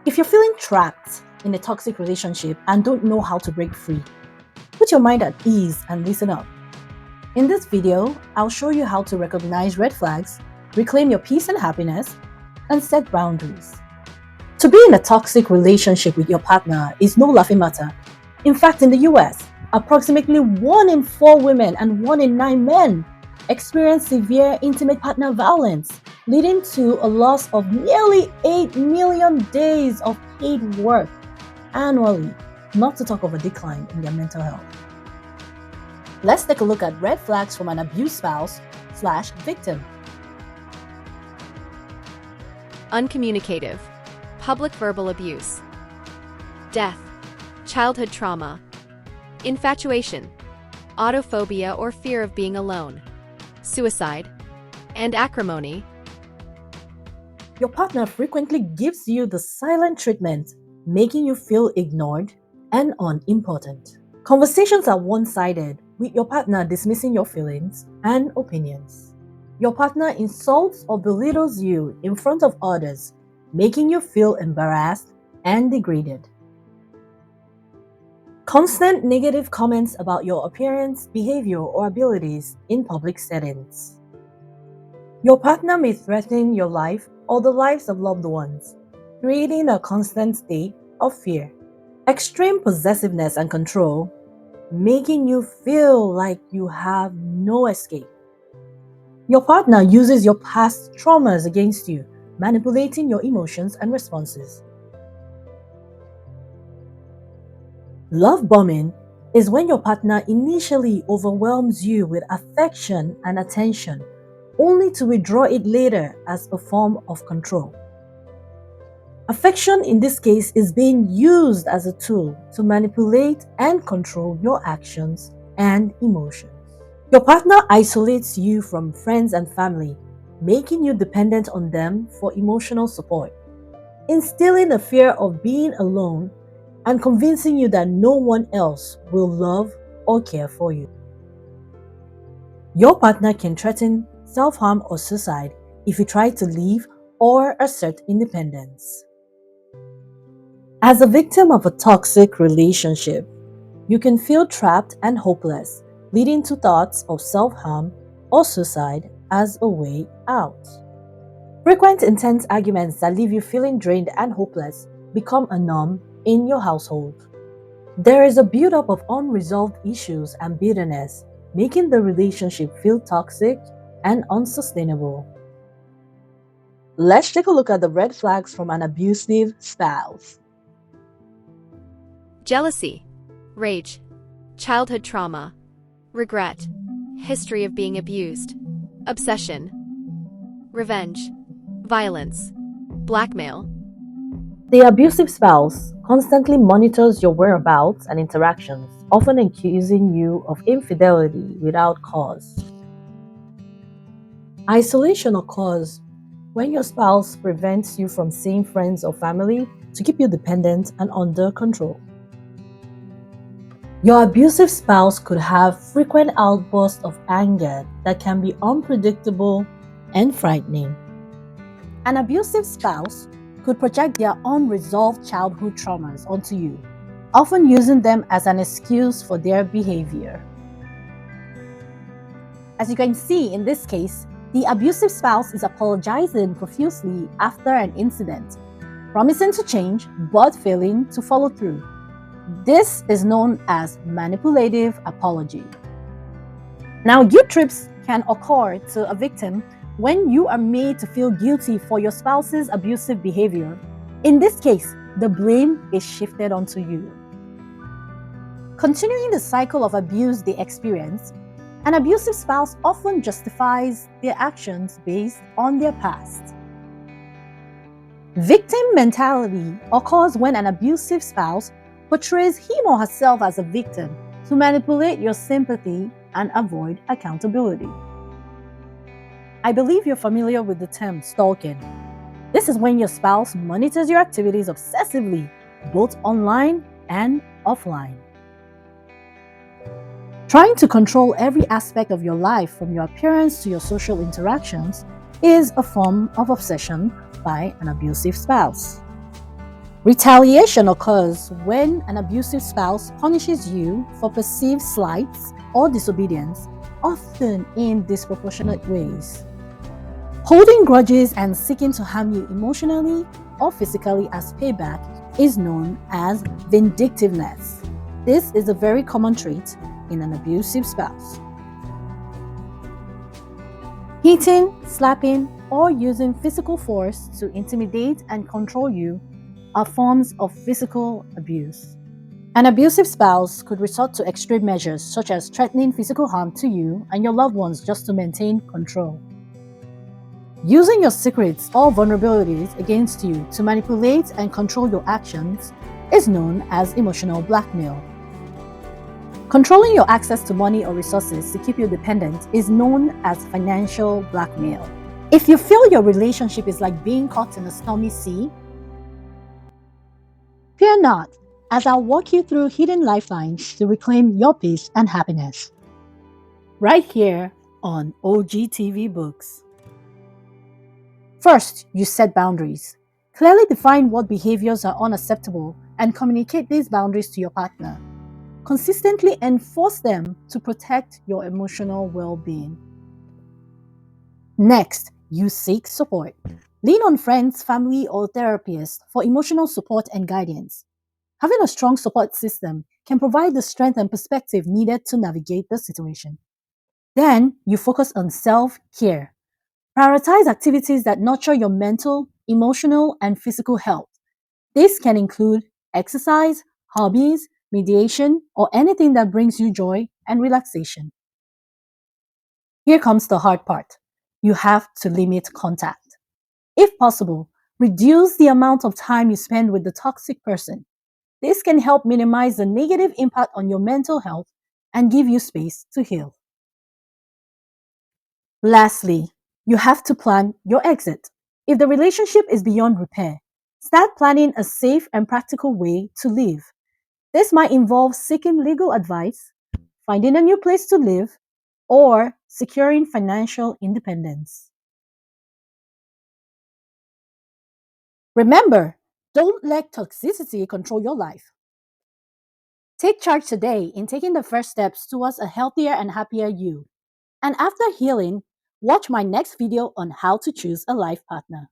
If you're feeling trapped in a toxic relationship and don't know how to break free, put your mind at ease and listen up. In this video, I'll show you how to recognize red flags, reclaim your peace and happiness, and set boundaries. To be in a toxic relationship with your partner is no laughing matter. In fact, in the US, approximately 1 in 4 women and 1 in 9 men experience severe intimate partner violence, leading to a loss of nearly 8 million days of paid work annually, not to talk of a decline in their mental health. Let's take a look at red flags from an abused spouse/victim. Uncommunicative, public verbal abuse, death, childhood trauma, infatuation, autophobia or fear of being alone, suicide, and acrimony. Your partner frequently gives you the silent treatment, making you feel ignored and unimportant. Conversations are one-sided, with your partner dismissing your feelings and opinions. Your partner insults or belittles you in front of others, making you feel embarrassed and degraded. Constant negative comments about your appearance, behavior, or abilities in public settings. Your partner may threaten your life or the lives of loved ones, creating a constant state of fear. Extreme possessiveness and control, making you feel like you have no escape. Your partner uses your past traumas against you, manipulating your emotions and responses. Love bombing is when your partner initially overwhelms you with affection and attention, only to withdraw it later as a form of control. Affection in this case is being used as a tool to manipulate and control your actions and emotions. Your partner isolates you from friends and family, making you dependent on them for emotional support, instilling a fear of being alone and convincing you that no one else will love or care for you. Your partner can threaten self-harm or suicide if you try to leave or assert independence. As a victim of a toxic relationship, you can feel trapped and hopeless, leading to thoughts of self-harm or suicide as a way out. Frequent intense arguments that leave you feeling drained and hopeless become a norm in your household. There is a buildup of unresolved issues and bitterness, making the relationship feel toxic and unsustainable. Let's take a look at the red flags from an abusive spouse. Jealousy, rage, childhood trauma, regret, history of being abused, obsession, revenge, violence, blackmail. The abusive spouse constantly monitors your whereabouts and interactions, often accusing you of infidelity without cause. Isolation occurs when your spouse prevents you from seeing friends or family to keep you dependent and under control. Your abusive spouse could have frequent outbursts of anger that can be unpredictable and frightening. An abusive spouse could project their unresolved childhood traumas onto you, often using them as an excuse for their behavior. As you can see in this case, the abusive spouse is apologizing profusely after an incident, promising to change but failing to follow through. This is known as manipulative apology. Now, guilt trips can occur to a victim when you are made to feel guilty for your spouse's abusive behavior. In this case, the blame is shifted onto you. Continuing the cycle of abuse they experience, an abusive spouse often justifies their actions based on their past. Victim mentality occurs when an abusive spouse portrays him or herself as a victim to manipulate your sympathy and avoid accountability. I believe you're familiar with the term stalking. This is when your spouse monitors your activities obsessively, both online and offline. Trying to control every aspect of your life, from your appearance to your social interactions, is a form of obsession by an abusive spouse. Retaliation occurs when an abusive spouse punishes you for perceived slights or disobedience, often in disproportionate ways. Holding grudges and seeking to harm you emotionally or physically as payback is known as vindictiveness. This is a very common trait in an abusive spouse. Hitting, slapping, or using physical force to intimidate and control you are forms of physical abuse. An abusive spouse could resort to extreme measures such as threatening physical harm to you and your loved ones just to maintain control. Using your secrets or vulnerabilities against you to manipulate and control your actions is known as emotional blackmail. Controlling your access to money or resources to keep you dependent is known as financial blackmail. If you feel your relationship is like being caught in a stormy sea, fear not, as I'll walk you through hidden lifelines to reclaim your peace and happiness. Right here on OGTV Books. First, you set boundaries. Clearly define what behaviors are unacceptable and communicate these boundaries to your partner. Consistently enforce them to protect your emotional well-being. Next, you seek support. Lean on friends, family, or therapists for emotional support and guidance. Having a strong support system can provide the strength and perspective needed to navigate the situation. Then, you focus on self-care. Prioritize activities that nurture your mental, emotional, and physical health. This can include exercise, hobbies, mediation, or anything that brings you joy and relaxation. Here comes the hard part. You have to limit contact. If possible, reduce the amount of time you spend with the toxic person. This can help minimize the negative impact on your mental health and give you space to heal. Lastly, you have to plan your exit. If the relationship is beyond repair, start planning a safe and practical way to leave. This might involve seeking legal advice, finding a new place to live, or securing financial independence. Remember, don't let toxicity control your life. Take charge today in taking the first steps towards a healthier and happier you. And after healing, watch my next video on how to choose a life partner.